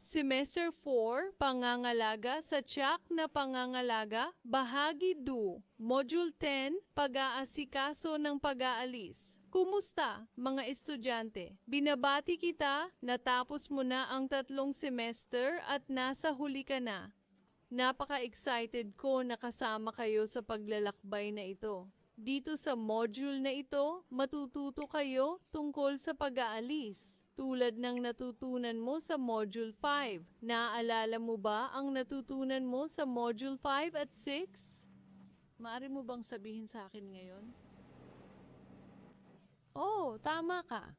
Semester 4, Pangangalaga sa Tiyak na Pangangalaga, Bahagi 2, Module 10, Pag-aasikaso ng Pag-aalis. Kumusta, mga estudyante? Binabati kita, natapos mo na ang 3 semester at nasa huli ka na. Napaka-excited ko na kasama kayo sa paglalakbay na ito. Dito sa module na ito, matututo kayo tungkol sa pag-aalis. Tulad ng natutunan mo sa Module 5. Naaalala mo ba ang natutunan mo sa Module 5 at 6? Maaari mo bang sabihin sa akin ngayon? Oh, tama ka.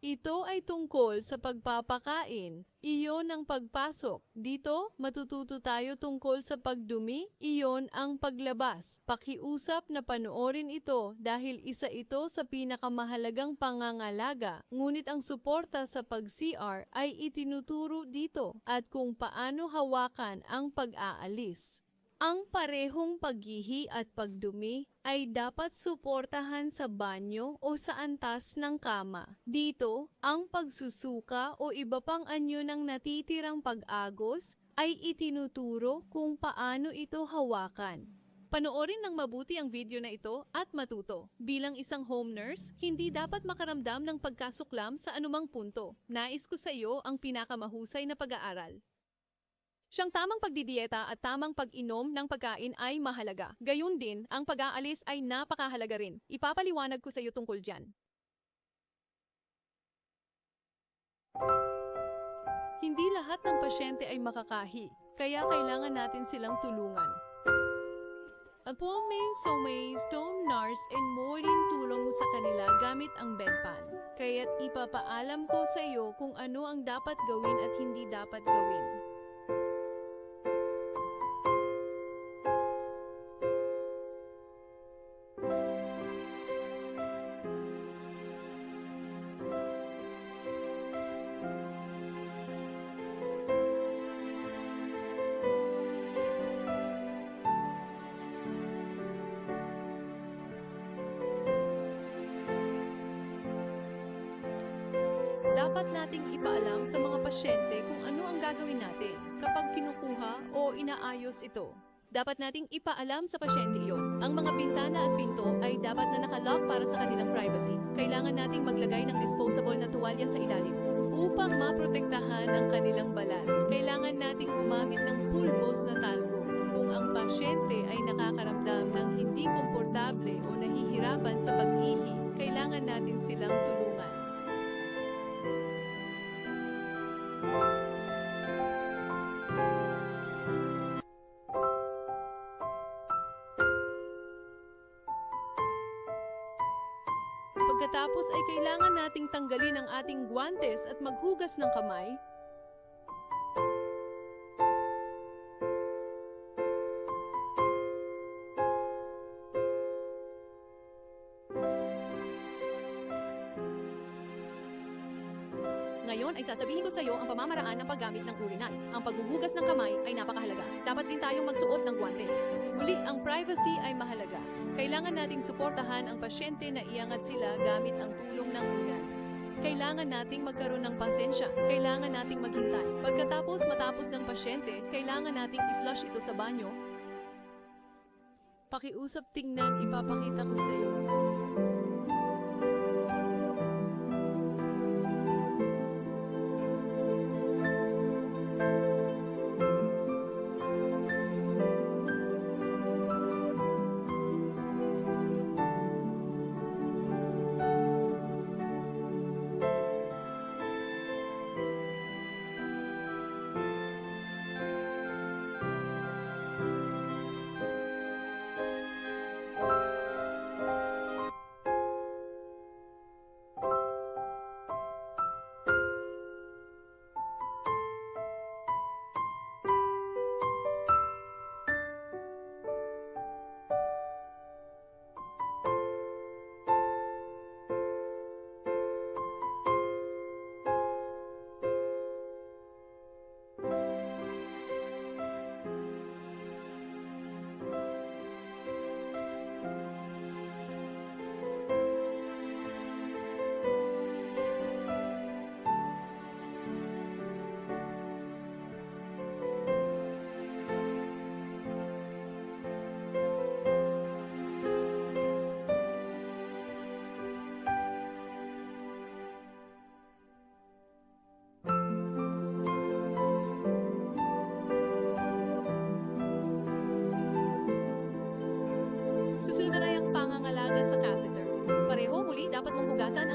Ito ay tungkol sa pagpapakain. Iyon ang pagpasok. Dito, matututo tayo tungkol sa pagdumi. Iyon ang paglabas. Pakiusap na panoorin ito dahil isa ito sa pinakamahalagang pangangalaga. Ngunit ang suporta sa pag-CR ay itinuturo dito at kung paano hawakan ang pag-aalis. Ang parehong paghihi at pagdumi ay dapat suportahan sa banyo o sa antas ng kama. Dito, ang pagsusuka o iba pang anyo ng natitirang pag-agos ay itinuturo kung paano ito hawakan. Panoorin ng mabuti ang video na ito at matuto. Bilang isang home nurse, hindi dapat makaramdam ng pagkasuklam sa anumang punto. Nais ko sa iyo ang pinakamahusay na pag-aaral. Siyang tamang pagdidiyeta at tamang pag-inom ng pagkain ay mahalaga. Gayun din, ang pag-aalis ay napakahalaga rin. Ipapaliwanag ko sa iyo tungkol dyan. Hindi lahat ng pasyente ay makakahi, kaya kailangan natin silang tulungan. Apo may storm nurse and more din tulong mo sa kanila gamit ang bedpan. Kaya't ipapaalam ko sa iyo kung ano ang dapat gawin at hindi dapat gawin. Dapat nating ipaalam sa mga pasyente kung ano ang gagawin natin kapag kinukuha o inaayos ito. Dapat nating ipaalam sa pasyente iyon. Ang mga bintana at pinto ay dapat na nakalock para sa kanilang privacy. Kailangan nating maglagay ng disposable na tuwalya sa ilalim upang maprotektahan ang kanilang balat. Kailangan nating gumamit ng pulbos na talgo. Kung ang pasyente ay nakakaramdam ng hindi komportable o nahihirapan sa pag-ihi, kailangan natin silang tulungan. Pagkatapos ay kailangan nating tanggalin ang ating guwantes at maghugas ng kamay. Ngayon ay sasabihin ko sa iyo ang pamamaraan ng paggamit ng urinal. Ang paghuhugas ng kamay ay napakahalaga. Dapat din tayong magsuot ng guwantes. Muli, ang privacy ay mahalaga. Kailangan nating suportahan ang pasyente na iangat sila gamit ang tulong ng unan. Kailangan nating magkaroon ng pasensya. Kailangan nating maghintay. Matapos ng pasyente, kailangan nating i-flush ito sa banyo. Pakiusap, tingnan, ipapakita ko sa iyo.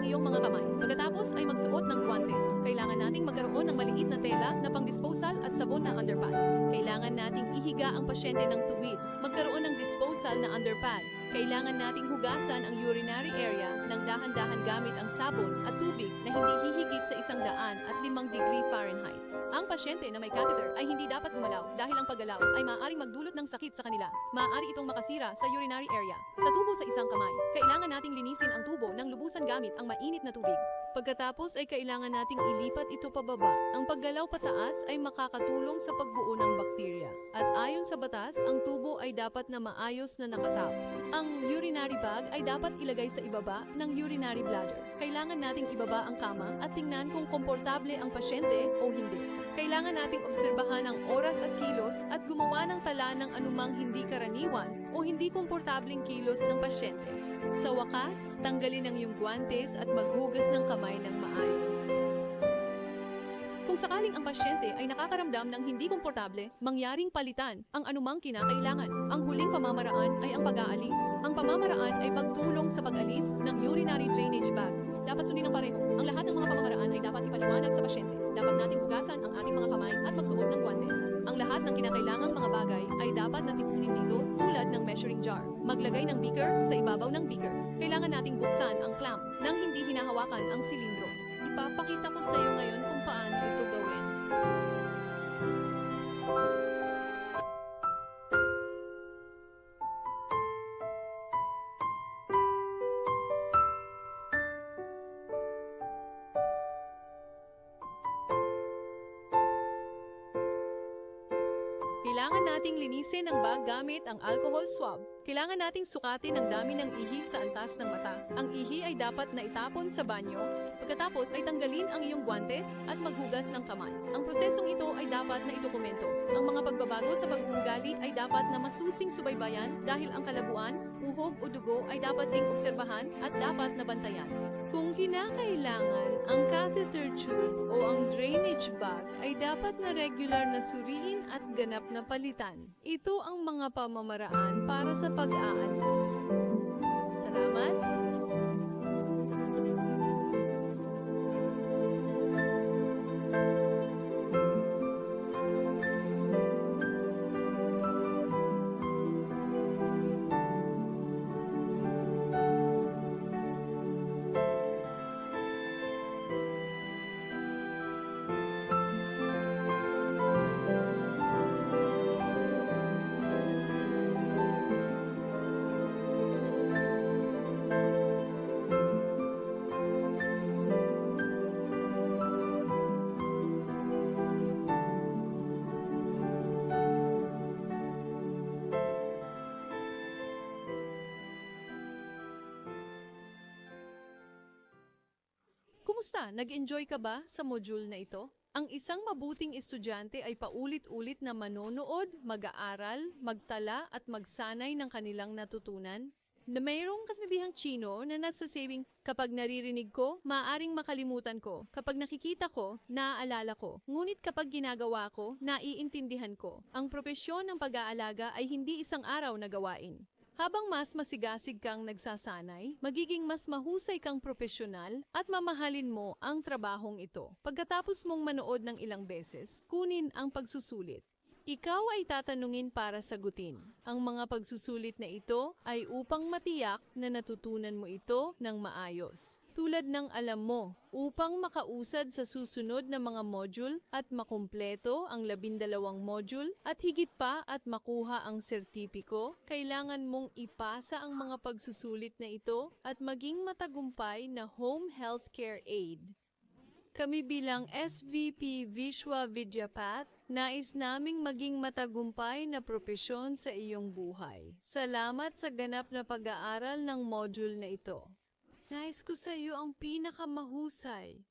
iyong mga kamay. Pagkatapos ay magsuot ng guantes. Kailangan nating magkaroon ng maliit na tela na pang-disposal at sabon na underpad. Kailangan nating ihiga ang pasyente ng tuwid. Magkaroon ng disposal na underpad. Kailangan nating hugasan ang urinary area ng dahan-dahan gamit ang sabon at tubig na hindi hihigit sa 105 degree Fahrenheit. Ang pasyente na may catheter ay hindi dapat gumalaw dahil ang paggalaw ay maaaring magdulot ng sakit sa kanila. Maaari itong makasira sa urinary area. Sa tubo sa isang kamay, kailangan nating linisin ang tubo ng lubusan gamit ang mainit na tubig. Pagkatapos ay kailangan nating ilipat ito pababa. Ang paggalaw pataas ay makakatulong sa pagbuo ng bakterya. At ayon sa batas, ang tubo ay dapat na maayos na nakatap. Ang urinary bag ay dapat ilagay sa ibaba ng urinary bladder. Kailangan nating ibaba ang kama at tingnan kung komportable ang pasyente o hindi. Kailangan nating obserbahan ang oras at kilos at gumawa ng tala ng anumang hindi karaniwan o hindi komportableng kilos ng pasyente. Sa wakas, tanggalin ang iyong guantes at maghugas ng kamay ng maayos. Kung sakaling ang pasyente ay nakakaramdam ng hindi komportable, mangyaring palitan ang anumang kinakailangan. Ang huling pamamaraan ay ang pag-aalis. Ang pamamaraan ay pagtulong sa pag-alis ng urinary drainage bag. Dapat sundin ng pareho. Ang lahat ng mga pamamaraan ay dapat ipaliwanag sa pasyente. Dapat nating hugasan ang ating mga kamay at magsuot ng guantes. Ang lahat ng kinakailangang mga bagay ay dapat na tipunin dito tulad ng measuring jar. Maglagay ng beaker sa ibabaw ng beaker. Kailangan nating buksan ang clamp nang hindi hinahawakan ang silindro. Ipapakita ko sa iyo ngayon kung paano ito gawin. Kailangan nating linisin ang bag gamit ang alcohol swab. Kailangan nating sukatin ang dami ng ihi sa antas ng mata. Ang ihi ay dapat na itapon sa banyo. Pagkatapos ay tanggalin ang iyong guantes at maghugas ng kamay. Ang prosesong ito ay dapat na idokumento. Ang mga pagbabago sa pag-uugali ay dapat na masusing subaybayan dahil ang kalabuan, uhog o dugo ay dapat ding obserbahan at dapat na bantayan. Kung kinakailangan, ang catheter tube o ang drainage bag ay dapat na regular na suriin at ganap na palitan. Ito ang mga pamamaraan para sa pag-aalis. Salamat! Kumusta? Nag-enjoy ka ba sa module na ito? Ang isang mabuting estudyante ay paulit-ulit na manonood, mag-aaral, magtala at magsanay ng kanilang natutunan. Na mayroong kasabihang Chino na nagsasabing, kapag naririnig ko, maaaring makalimutan ko. Kapag nakikita ko, naaalala ko. Ngunit kapag ginagawa ko, naiintindihan ko. Ang propesyon ng pag-aalaga ay hindi isang araw na gawain. Habang mas masigasig kang nagsasanay, magiging mas mahusay kang propesyonal at mamahalin mo ang trabahong ito. Pagkatapos mong manood ng ilang beses, kunin ang pagsusulit. Ikaw ay tatanungin para sagutin. Ang mga pagsusulit na ito ay upang matiyak na natutunan mo ito ng maayos. Tulad ng alam mo, upang makausad sa susunod na mga module at makumpleto ang 12 module at higit pa at makuha ang sertipiko, kailangan mong ipasa ang mga pagsusulit na ito at maging matagumpay na home healthcare aide. Kami bilang SVP Vishwa Vidyapat, nais naming maging matagumpay na propesyon sa iyong buhay. Salamat sa ganap na pag-aaral ng module na ito. Nais ko sa iyo ang pinakamahusay.